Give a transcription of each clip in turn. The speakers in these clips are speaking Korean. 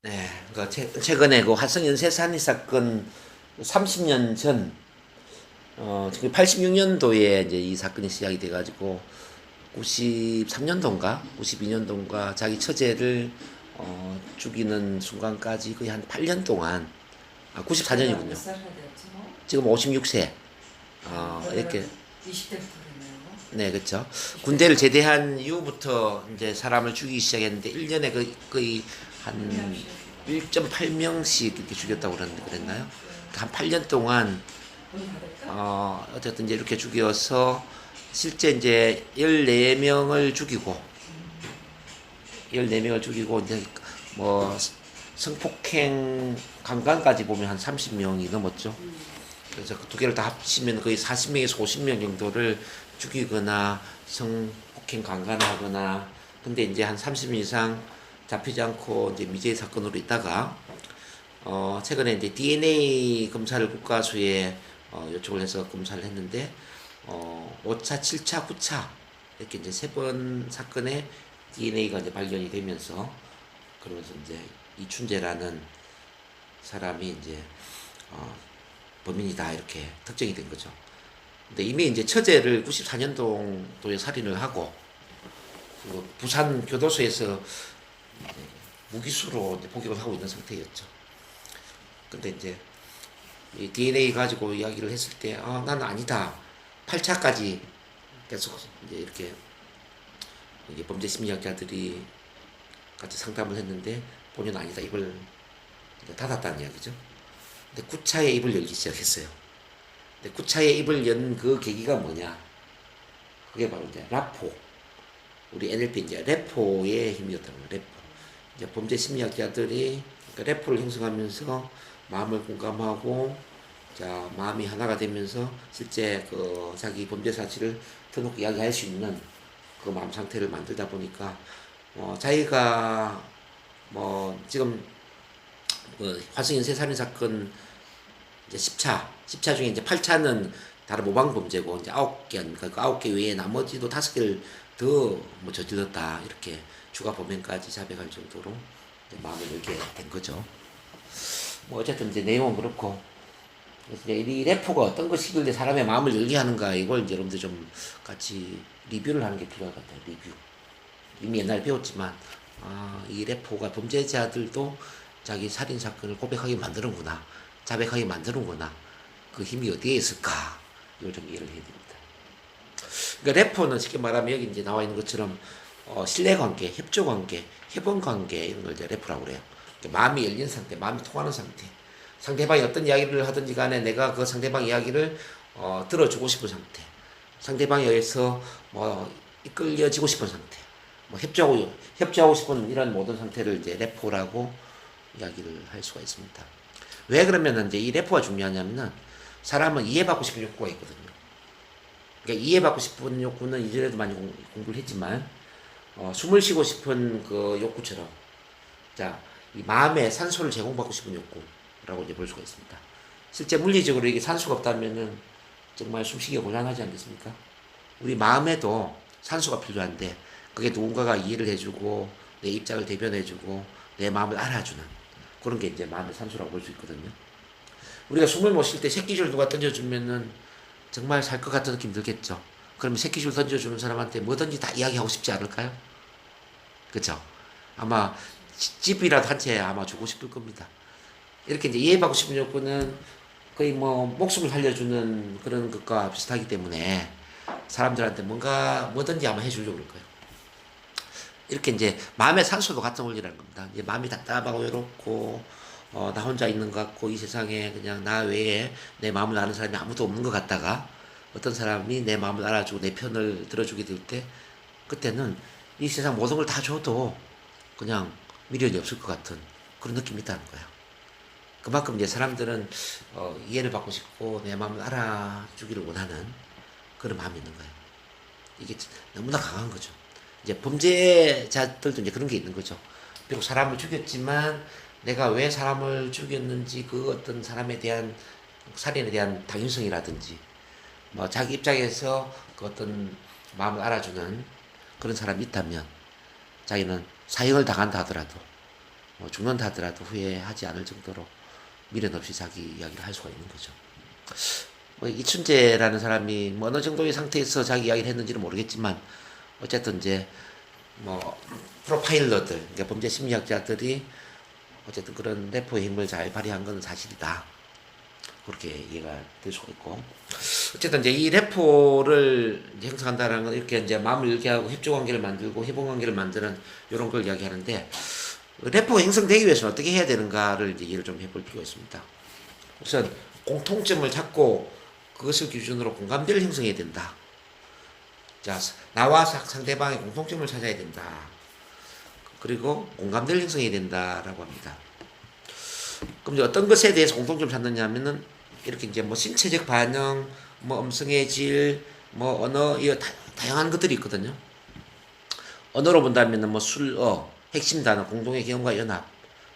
네, 최근에 그 화성 연쇄살인 사건 30년 전, 지금 86년도에 이제 이 사건이 시작이 돼가지고 93년도인가, 92년도인가 자기 처제를 죽이는 순간까지 거의 한 8년 동안, 제가 몇 94년이군요. 살이나 됐지 뭐? 지금 56세, 그러면 이렇게. 20대부터겠네요. 네, 그렇죠. 20대 군대를 제대한 이후부터 이제 사람을 죽이기 시작했는데 1년에 거의 한 1.8명씩 이렇게 죽였다고 그랬나요? 한 8년 동안 문 닫을까? 어쨌든 이제 이렇게 죽여서 실제 이제 14명을 죽이고 14명을 죽이고 이제 뭐 성폭행 강간까지 보면 한 30명이 넘었죠. 그래서 그 두 개를 다 합치면 거의 40명에서 50명 정도를 죽이거나 성폭행 강간하거나, 근데 이제 한 30명 이상 잡히지 않고 이제 미제 사건으로 있다가 최근에 이제 DNA 검사를 국가수에 요청을 해서 검사를 했는데 5차, 7차, 9차 이렇게 이제 세 번 사건에 DNA가 이제 발견이 되면서, 그러면서 이제 이춘재라는 사람이 이제 어, 범인이다 이렇게 특정이 된 거죠. 근데 이미 이제 처제를 94년도에 살인을 하고 그리고 부산 교도소에서 무기수로 이제 복역을 하고 있는 상태였죠. 근데 이제 이 DNA 가지고 이야기를 했을 때, 나는 아니다. 8차까지 계속 이제 이렇게 이게 범죄 심리학자들이 같이 상담을 했는데 본인은 아니다. 입을 이제 닫았다는 이야기죠. 근데 9차에 입을 열기 시작했어요. 근데 9차에 입을 연 그 계기가 뭐냐? 그게 바로 이제 라포. 우리 NLP 이제 레포의 힘이었다는 거예요. 레포. 이제 범죄 심리학자들이 그러니까 레포를 형성하면서 마음을 공감하고, 자, 마음이 하나가 되면서 실제 그 자기 범죄 사실을 터놓고 이야기할 수 있는 그 마음 상태를 만들다 보니까 자기가 뭐 지금 그 화성 연쇄 살인 사건 이제 10차 중에 이제 8차는 다른 모방 범죄고 이제 9개 아닙니까? 그 9개 외에 나머지도 5개를 더 뭐 저질렀다 이렇게 추가 범행까지 자백할 정도로 마음을 열게 된 거죠. 뭐 어쨌든 이제 내용은 그렇고, 그래서 이제 이 래퍼가 어떤 것이길래 사람의 마음을 열게 하는가, 이걸 이제 여러분들 좀 같이 리뷰를 하는 게 필요할 것 같아요. 리뷰. 이미 옛날에 배웠지만, 이 래퍼가 범죄자들도 자기 살인 사건을 고백하게 만드는구나, 자백하게 만드는구나, 그 힘이 어디에 있을까, 이걸 좀 이해를 해야 됩니다. 그러니까 래퍼는 쉽게 말하면 여기 이제 나와 있는 것처럼 신뢰관계, 협조관계, 협원관계, 이런 걸 이제 래퍼라고 그래요. 그러니까 마음이 열린 상태, 마음이 통하는 상태. 상대방이 어떤 이야기를 하든지 간에 내가 그 상대방 이야기를 들어주고 싶은 상태. 상대방에 의해서 뭐 이끌려지고 싶은 상태. 뭐 협조하고 싶은 이런 모든 상태를 이제 래퍼라고 이야기를 할 수가 있습니다. 왜 그러면 이제 이 래퍼가 중요하냐면은 사람은 이해받고 싶은 욕구가 있거든요. 그러니까 이해받고 싶은 욕구는 이전에도 많이 공부를 했지만, 숨을 쉬고 싶은 그 욕구처럼, 자, 이 마음에 산소를 제공받고 싶은 욕구라고 이제 볼 수가 있습니다. 실제 물리적으로 이게 산소가 없다면은 정말 숨쉬기가 곤란하지 않겠습니까? 우리 마음에도 산소가 필요한데, 그게 누군가가 이해를 해주고, 내 입장을 대변해주고, 내 마음을 알아주는 그런 게 이제 마음의 산소라고 볼 수 있거든요. 우리가 숨을 못 쉴 때 새끼줄 누가 던져주면은 정말 살 것 같은 느낌 들겠죠. 그러면 새끼줄 던져주는 사람한테 뭐든지 다 이야기하고 싶지 않을까요? 그쵸? 아마 집이라도 한 채 아마 주고 싶을 겁니다. 이렇게 이제 이해받고 싶은 욕구는 거의 뭐 목숨을 살려주는 그런 것과 비슷하기 때문에 사람들한테 뭔가 뭐든지 아마 해주려고 그럴 거예요. 이렇게 이제 마음의 산소도 같은 원리라는 겁니다. 이제 마음이 답답하고 외롭고 나 혼자 있는 것 같고 이 세상에 그냥 나 외에 내 마음을 아는 사람이 아무도 없는 것 같다가 어떤 사람이 내 마음을 알아주고 내 편을 들어주게 될 때, 그때는 이 세상 모든 걸 다 줘도 그냥 미련이 없을 것 같은 그런 느낌이 있다는 거예요. 그만큼 이제 사람들은 이해를 받고 싶고 내 마음을 알아주기를 원하는 그런 마음이 있는 거예요. 이게 너무나 강한 거죠. 이제 범죄자들도 이제 그런 게 있는 거죠. 비록 사람을 죽였지만 내가 왜 사람을 죽였는지 그 어떤 사람에 대한 살인에 대한 당위성이라든지 뭐 자기 입장에서 그 어떤 마음을 알아주는 그런 사람이 있다면 자기는 사형을 당한다 하더라도 죽는다 하더라도 후회하지 않을 정도로 미련 없이 자기 이야기를 할 수가 있는 거죠. 이춘재라는 사람이 뭐 어느 정도의 상태에서 자기 이야기를 했는지는 모르겠지만 어쨌든 이제 뭐 프로파일러들, 그러니까 범죄 심리학자들이 어쨌든 그런 래퍼의 힘을 잘 발휘한 건 사실이다. 그렇게 이해가 될 수가 있고, 어쨌든 이제 이 래퍼를 이제 형성한다는 건 이렇게 이제 마음을 열게 하고 협조 관계를 만들고 협동 관계를 만드는 이런 걸 이야기하는데, 래퍼가 형성되기 위해서는 어떻게 해야 되는가를 이제 이해를 좀 해볼 필요가 있습니다. 우선 공통점을 찾고 그것을 기준으로 공감대를 형성해야 된다. 자, 나와 상대방의 공통점을 찾아야 된다. 그리고 공감대를 형성해야 된다라고 합니다. 그럼 이제 어떤 것에 대해서 공통점을 찾느냐 하면은 이렇게 이제 뭐 신체적 반응, 뭐 음성의 질, 뭐 언어, 이 다양한 것들이 있거든요. 언어로 본다면은 뭐 술어, 핵심 단어, 공동의 경험과 연합,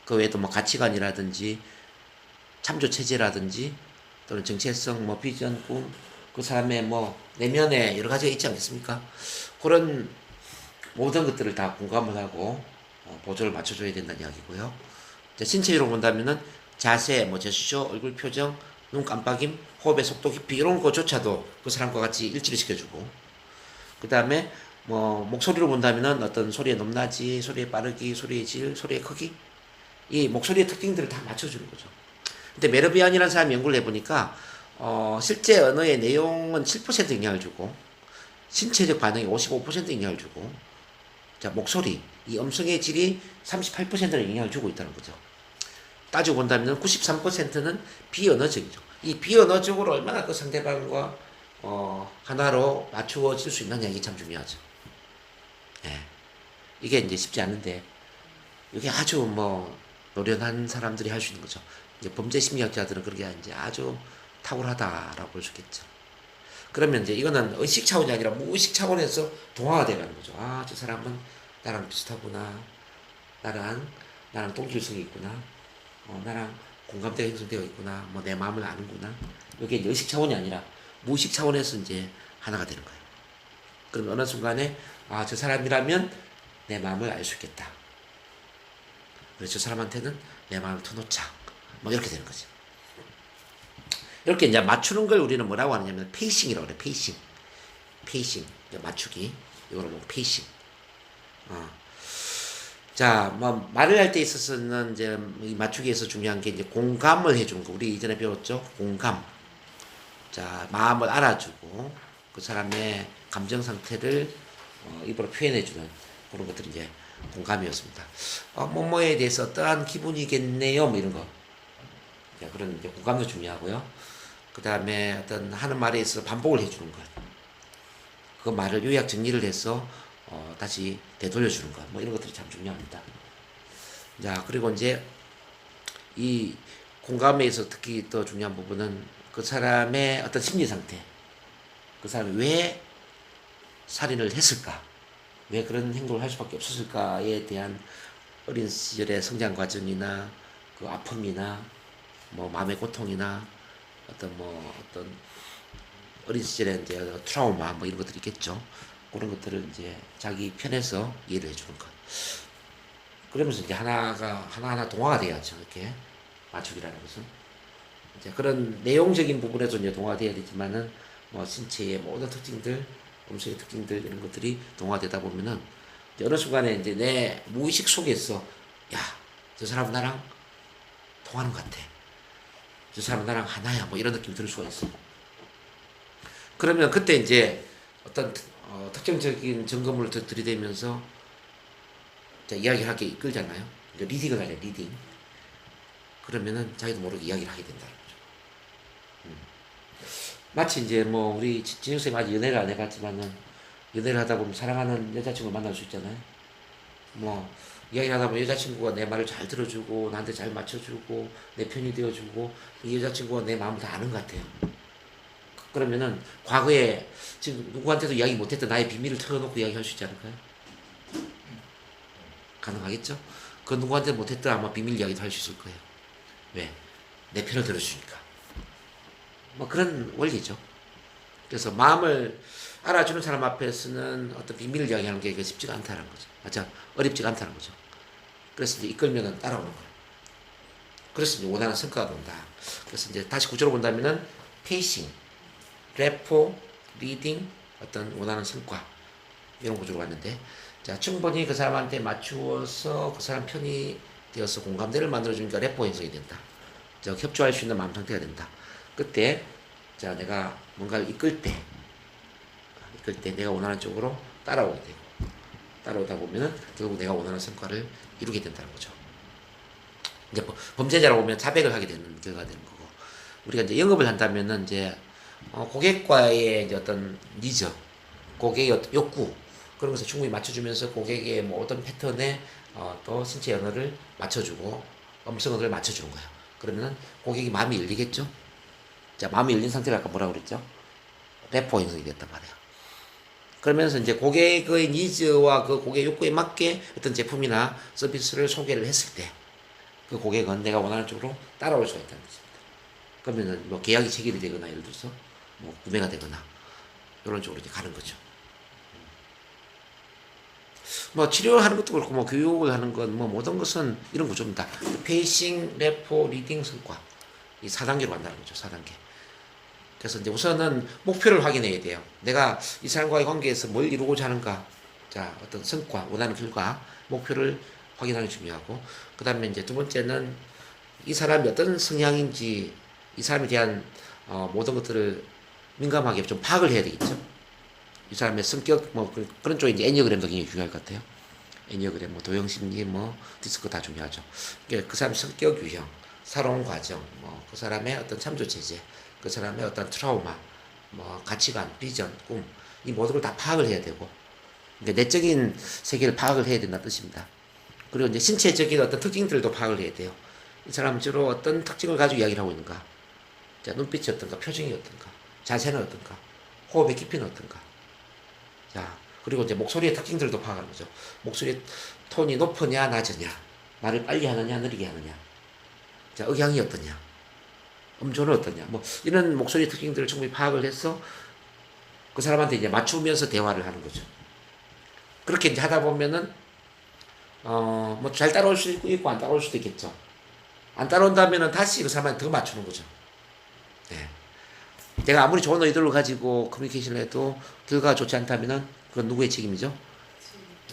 그 외에도 뭐 가치관이라든지 참조 체제라든지 또는 정체성, 뭐 비전, 꿈, 그 사람의 뭐 내면에 여러 가지가 있지 않겠습니까? 그런 모든 것들을 다 공감을 하고 보조를 맞춰줘야 된다는 이야기고요. 신체적으로 본다면은 자세, 뭐 제스처, 얼굴 표정, 눈 깜빡임, 호흡의 속도 깊이 이런 거조차도 그 사람과 같이 일치를 시켜주고, 그 다음에 뭐 목소리로 본다면은 어떤 소리의 높낮이, 소리의 빠르기, 소리의 질, 소리의 크기, 이 목소리의 특징들을 다 맞춰주는 거죠. 근데 메르비안이라는 사람이 연구를 해보니까 실제 언어의 내용은 7% 영향을 주고 신체적 반응이 55% 영향을 주고, 자 목소리, 이 음성의 질이 38%는 영향을 주고 있다는 거죠. 따지고 본다면 93%는 비언어적이죠. 이 비언어적으로 얼마나 그 상대방과 하나로 맞추어질 수 있느냐, 이게 참 중요하죠. 예. 이게 이제 쉽지 않은데, 이게 아주 뭐 노련한 사람들이 할 수 있는 거죠. 이제 범죄 심리학자들은 그렇게 이제 아주 탁월하다라고 볼 수 있겠죠. 그러면 이제 이거는 의식 차원이 아니라 무의식 차원에서 동화가 돼가는 거죠. 아, 저 사람은 나랑 비슷하구나. 나랑 동질성이 있구나. 나랑 공감대가 형성되어 있구나. 뭐 내 마음을 아는구나. 이게 의식 차원이 아니라 무의식 차원에서 이제 하나가 되는 거예요. 그럼 어느 순간에 아, 저 사람이라면 내 마음을 알 수 있겠다. 그래서 저 사람한테는 내 마음을 터놓자. 뭐 이렇게 되는 거죠. 이렇게 이제 맞추는 걸 우리는 뭐라고 하느냐면 페이싱이라고 그래요. 페이싱. 맞추기. 이거를 뭐 페이싱. 자, 뭐 말을 할 때 있어서는 이제 이 맞추기에서 중요한 게 이제 공감을 해주는 거. 우리 이전에 배웠죠? 공감. 자, 마음을 알아주고 그 사람의 감정 상태를 입으로 표현해주는 그런 것들이 이제 공감이었습니다. 뭐뭐에 대해서 어떠한 기분이겠네요. 뭐 이런 거. 자, 그런 이제 공감도 중요하고요. 그 다음에 어떤 하는 말에 있어서 반복을 해주는 것. 그 말을 요약 정리를 해서 다시 되돌려주는 것. 뭐 이런 것들이 참 중요합니다. 자, 그리고 이제 이 공감에서 특히 또 중요한 부분은 그 사람의 어떤 심리 상태. 그 사람이 왜 살인을 했을까? 왜 그런 행동을 할 수밖에 없었을까에 대한 어린 시절의 성장 과정이나 그 아픔이나 뭐 마음의 고통이나 어떤 어린 시절에 이제 트라우마 뭐 이런 것들이 있겠죠. 그런 것들을 이제 자기 편에서 이해를 해주는 것. 그러면서 이제 하나하나 동화가 돼야죠. 이렇게 맞추기라는 것은. 이제 그런 내용적인 부분에서 이제 동화가 돼야 되지만은 뭐 신체의 모든 특징들, 음성의 특징들 이런 것들이 동화되다 보면은 이제 어느 순간에 이제 내 무의식 속에서 야, 저 사람은 나랑 통하는 것 같아. 저 사람은 나랑 하나야. 뭐 이런 느낌 들 수가 있어. 그러면 그때 이제 어떤 특정적인 점검을 들이대면서 이야기를 하게 이끌잖아요. 이제 리딩을 하죠, 리딩. 그러면은 자기도 모르게 이야기를 하게 된다는 거죠. 마치 이제 뭐 우리 진영쌤 아직 연애를 안 해봤지만은 연애를 하다 보면 사랑하는 여자친구를 만날 수 있잖아요. 뭐 이야기를 하다 보면 여자친구가 내 말을 잘 들어주고 나한테 잘 맞춰주고 내 편이 되어주고 이 여자친구가 내 마음을 다 아는 것 같아요. 그러면은 과거에 지금 누구한테도 이야기 못했던 나의 비밀을 털어놓고 이야기할 수 있지 않을까요? 가능하겠죠? 그 누구한테 못했던 아마 비밀 이야기도 할 수 있을 거예요. 왜? 내 편을 들어주니까. 뭐 그런 원리죠. 그래서 마음을 알아주는 사람 앞에서는 어떤 비밀을 이야기하는 게 쉽지가 않다는 거죠. 맞죠? 어렵지가 않다는 거죠. 그래서 이제 이끌면은 따라오는 거예요. 그래서 이제 원하는 성과가 온다. 그래서 이제 다시 구조로 본다면은 페이싱, 레포, 리딩, 어떤 원하는 성과 이런 구조로 갔는데, 자 충분히 그 사람한테 맞추어서 그 사람 편이 되어서 공감대를 만들어주니까 레포 형성이 된다. 자 협조할 수 있는 마음 상태가 된다. 그때 자 내가 뭔가를 이끌 때 내가 원하는 쪽으로 따라오게 되고, 따라오다 보면은 결국 내가 원하는 성과를 이루게 된다는 거죠. 이제 범죄자라고 보면 자백을 하게 되는 결과가 되는 거고, 우리가 이제 영업을 한다면은 이제 고객과의 이제 어떤 니즈, 고객의 어떤 욕구, 그런 것을 충분히 맞춰주면서 고객의 뭐 어떤 패턴에 또 신체 언어를 맞춰주고 음성 언어를 맞춰주는 거예요. 그러면은 고객이 마음이 열리겠죠. 자 마음이 열린 상태를 아까 뭐라고 그랬죠? 레포 형성이 됐단 말이에요. 그러면서 이제 고객의 니즈와 그 고객 욕구에 맞게 어떤 제품이나 서비스를 소개를 했을 때 그 고객은 내가 원하는 쪽으로 따라올 수가 있다는 것입니다. 그러면은 뭐 계약이 체결이 되거나 예를 들어서 뭐 구매가 되거나 이런 쪽으로 이제 가는 거죠. 뭐 치료하는 것도 그렇고 뭐 교육을 하는 건 뭐 모든 것은 이런 구조입니다. 페이싱, 레포, 리딩, 성과 이 4단계로 간다는 거죠. 4단계. 그래서 이제 우선은 목표를 확인해야 돼요. 내가 이 사람과의 관계에서 뭘 이루고자 하는가. 자, 어떤 성과, 원하는 결과, 목표를 확인하는 게 중요하고, 그 다음에 이제 두 번째는 이 사람이 어떤 성향인지, 이 사람에 대한 모든 것들을 민감하게 좀 파악을 해야 되겠죠. 이 사람의 성격, 뭐 그런 쪽에 이제 애니어그램도 굉장히 중요할 것 같아요. 애니어그램, 뭐 도형심리, 뭐 디스크 다 중요하죠. 그러니까 그 사람의 성격 유형, 살아온 과정, 뭐 그 사람의 어떤 참조 체제, 그 사람의 어떤 트라우마, 뭐 가치관, 비전, 꿈, 이 모든 걸 다 파악을 해야 되고, 그러니까 내적인 세계를 파악을 해야 된다는 뜻입니다. 그리고 이제 신체적인 어떤 특징들도 파악을 해야 돼요. 이 사람은 주로 어떤 특징을 가지고 이야기를 하고 있는가? 자, 눈빛이 어떤가? 표정이 어떤가? 자세는 어떤가? 호흡의 깊이는 어떤가? 자, 그리고 이제 목소리의 특징들도 파악하는 거죠. 목소리 톤이 높으냐, 낮으냐? 말을 빨리 하느냐, 느리게 하느냐? 자, 억양이 어떠냐? 음조는 어떠냐? 뭐, 이런 목소리 특징들을 충분히 파악을 해서 그 사람한테 이제 맞추면서 대화를 하는 거죠. 그렇게 이제 하다 보면은, 뭐 잘 따라올 수도 있고, 안 따라올 수도 있겠죠. 안 따라온다면은 다시 그 사람한테 더 맞추는 거죠. 네. 내가 아무리 좋은 의도를 가지고 커뮤니케이션을 해도 결과가 좋지 않다면은 그건 누구의 책임이죠?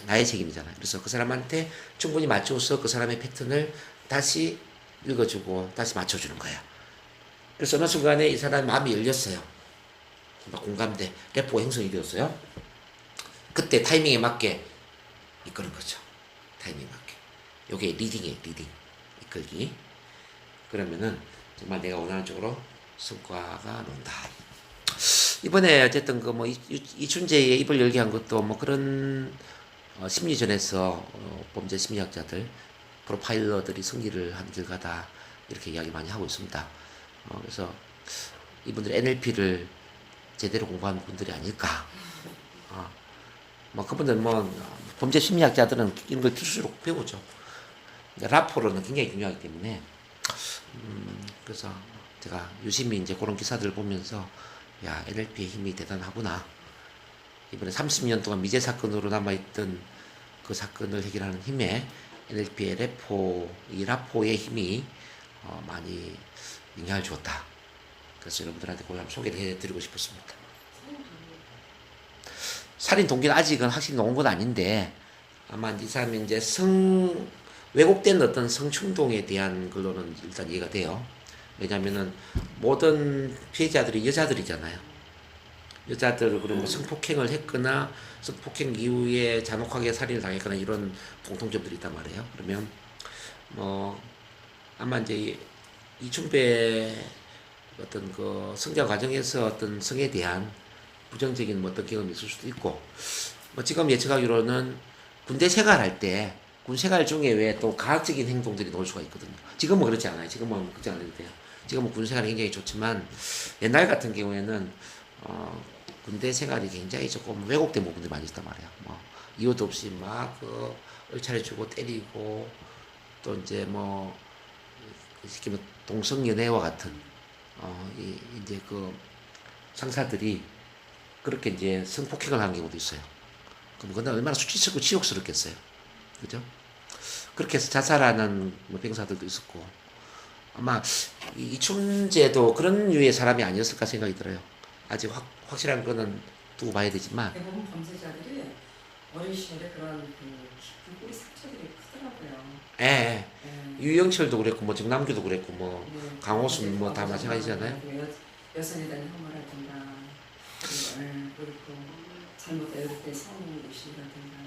나의 책임이잖아요. 그래서 그 사람한테 충분히 맞춰서 그 사람의 패턴을 다시 읽어주고 다시 맞춰주는 거야. 그래서 어느 순간에 이 사람의 마음이 열렸어요. 공감대, 레포 형성이 되었어요. 그때 타이밍에 맞게 이끄는 거죠. 타이밍에 맞게. 요게 리딩이에요. 리딩. 이끌기. 그러면은 정말 내가 원하는 쪽으로 성과가 나온다. 이번에 어쨌든 그 뭐 이춘재의 입을 열게 한 것도 뭐 그런 심리전에서 범죄 심리학자들, 프로파일러들이 승리를 한 결과다 이렇게 이야기 많이 하고 있습니다. 그래서 이분들 NLP를 제대로 공부한 분들이 아닐까. 뭐 그분들 뭐 범죄 심리학자들은 이런 걸 필수로 배우죠. 라포로는 굉장히 중요하기 때문에 그래서 제가 유심히 이제 그런 기사들을 보면서 야 NLP의 힘이 대단하구나. 이번에 30년 동안 미제 사건으로 남아있던 그 사건을 해결하는 힘에 NLP의 이 라포의 힘이 많이 영향을 주었다. 그래서 여러분들한테 그걸 한번 소개를 해드리고 싶었습니다. 살인 동기는 아직은 확실히 나온 건 아닌데 아마 이 사람이 이제 왜곡된 어떤 성충동에 대한 걸로는 일단 이해가 돼요. 왜냐면은 모든 피해자들이 여자들이잖아요. 여자들을 그러면 성폭행을 했거나 성폭행 이후에 잔혹하게 살인을 당했거나 이런 공통점들이 있단 말이에요. 그러면 뭐 아마 이제 이춘배 어떤 그 성장 과정에서 어떤 성에 대한 부정적인 뭐 어떤 경험이 있을 수도 있고, 뭐 지금 예측하기로는 군대 생활할 때 군 생활 중에 왜 또 가학적인 행동들이 나올 수가 있거든요. 지금은 그렇지 않아요. 지금은 걱정 안 해도 돼요. 지금은 군 생활이 굉장히 좋지만 옛날 같은 경우에는 군대 생활이 굉장히 조금 왜곡된 부분들이 많이 있단 말이에요. 뭐 이유도 없이 막 그 얼차려주고 때리고 또 이제 뭐 시키면 동성연애와 같은 이제 그 상사들이 그렇게 이제 성폭행을 하는 경우도 있어요. 그럼 그건 얼마나 수치스럽고 치욕스럽겠어요. 그죠? 그렇게 해서 자살하는 뭐 병사들도 있었고 아마 이춘재도 그런 류의 사람이 아니었을까 생각이 들어요. 아직 확실한 거는 두고 봐야 되지만 대부분 범죄자들이 어린 시절에 그런 그 깊은 뿌리 상처들이 크더라고요. 예, 예. 예. 유영철도 그랬고 뭐 정남규도 그랬고 뭐 네. 강호순 뭐 다 아버지 마찬가지잖아요. 여성에 대한 혐오라든가 그리고 잘못 어릴 때 성의 의심이라든가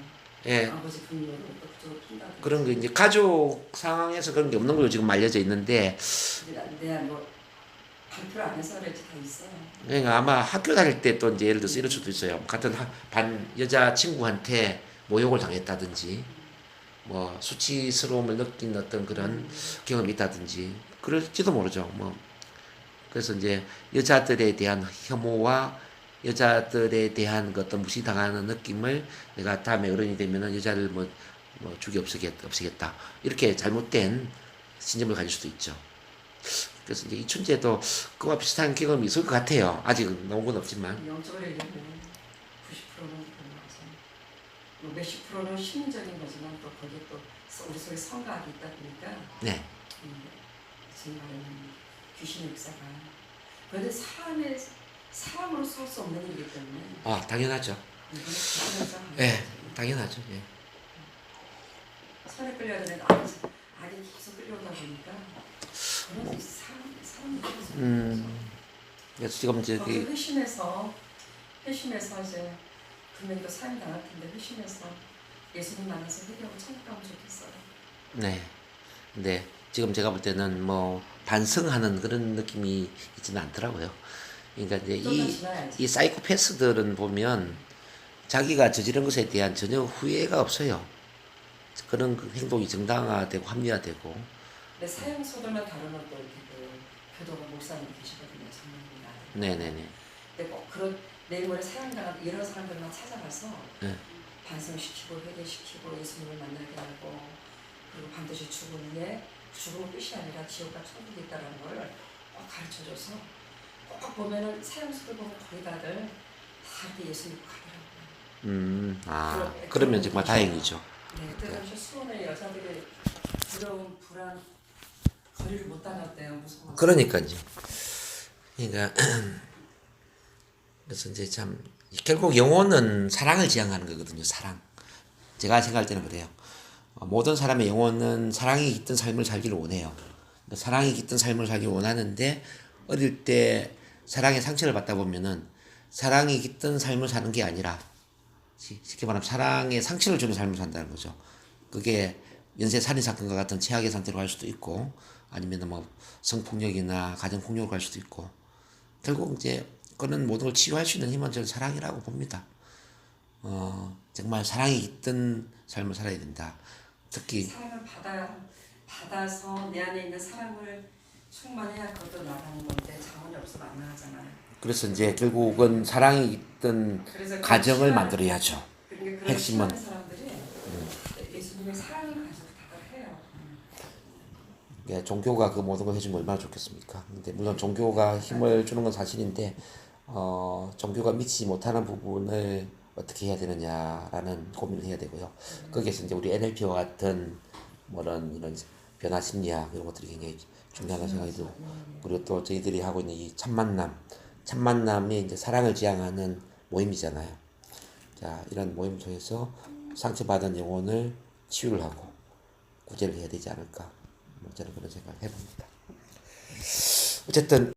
예. 아버지 분노를 적극적으로 푼다든가 그런 거 이제 가족 상황에서 그런 게 없는 걸로 지금 알려져 있는데 내가 뭐 발표를 안 해서 그랬지 다 있어요. 그러니까 아마 학교 다닐 때 또 이제 예를 들어서 이럴 수도 있어요. 같은 반 여자 친구한테 모욕을 당했다든지 뭐 수치스러움을 느낀 어떤 그런 경험이 있다든지 그럴지도 모르죠. 뭐 그래서 이제 여자들에 대한 혐오와 여자들에 대한 그 어떤 무시당하는 느낌을 내가 다음에 어른이 되면은 여자를 뭐 죽이 없애겠다 이렇게 잘못된 신념을 가질 수도 있죠. 그래서 이제 이춘재도 그와 비슷한 경험이 있을 것 같아요. 아직은 나온 건 없지만. 영적으로 얘기하면 90%는 그런 거죠. 뭐 몇십 프로는 심리적인 거지만 또 거기에 또 우리 속에 성각이 있다 보니까 네. 지금 말하는 귀신의 역사가 그런데 사람으로 쏠 수 없는 일이기 때문에 아 당연하죠. 예, 당연하죠. 예. 손에 끌려야 되는 악이 계속 끌려오다 보니까 그런 사람들이 그래서 지금 저기 회심해서 이제 분명히 또 삶이 나갈 텐데 회심해서 예수님 만나서 회개하고 천국 가면 좋겠어요. 네. 근데 지금 제가 볼 때는 뭐 반성하는 그런 느낌이 있지는 않더라고요. 그러니까 이제 이 사이코패스들은 보면 자기가 저지른 것에 대한 전혀 후회가 없어요. 그런 그 행동이 정당화되고 합리화되고. 근데 사형소들만 다루는 또 이렇게 그 교도가 목사님 계시거든요. 장로님이나. 네네네. 근데 꼭 그런 내일 모레 사형당한 이런 사람들만 찾아가서 네. 반성시키고 회개시키고 예수님을 만나게 하고 그리고 반드시 죽음은 끝이 아니라 지옥과 천국이 있다는 걸 꼭 가르쳐줘서 꼭 보면은 사형수를 보면 거의 다들 다 이렇게 예수 믿고 가더라고요. 그러면 정말 다행이죠. 네, 그때 당시 수원의 여자들이 두려움, 불안, 거리를 못 다녔대요. 무서워서. 그러니까요. 그러니까 그래서 이제 참 결국 영혼은 사랑을 지향하는 거거든요. 사랑. 제가 생각할 때는 그래요. 모든 사람의 영혼은 사랑이 깃든 삶을 살기를 원해요. 사랑이 깃든 삶을 살기 원하는데 어릴 때 사랑의 상처를 받다 보면은 사랑이 깃든 삶을 사는 게 아니라 쉽게 말하면 사랑의 상처를 주는 삶을 산다는 거죠. 그게 연쇄 살인 사건과 같은 최악의 상태로 갈 수도 있고 아니면 뭐 성폭력이나 가정폭력으로 갈 수도 있고 결국 이제 그런 모든 걸 치유할 수 있는 힘은 저는 사랑이라고 봅니다. 정말 사랑이 깃든 삶을 살아야 된다. 특히 사랑을 받아서 내 안에 있는 사랑을 충만해야 그것도 나가는 건데 자원이 없으면 안 나가잖아요. 그래서 이제 결국은 사랑이 깃든 가정을 만들어야죠. 그러니까 핵심은 사람들이 예수님의 사랑을 가지고 다들 해요. 예, 종교가 그 모든 걸 해주면 얼마나 좋겠습니까? 근데 물론 종교가 힘을 주는 건 사실인데 종교가 미치지 못하는 부분을 어떻게 해야 되느냐라는 고민을 해야 되고요. 거기에서 이제 우리 NLP와 같은 이런 변화 심리학 이런 것들이 굉장히 중요하다고 생각이 들고 그리고 또 저희들이 하고 있는 이 참만남이 이제 사랑을 지향하는 모임이잖아요. 자, 이런 모임 통해서 상처받은 영혼을 치유를 하고 구제를 해야 되지 않을까. 저는 그런 생각을 해봅니다. 어쨌든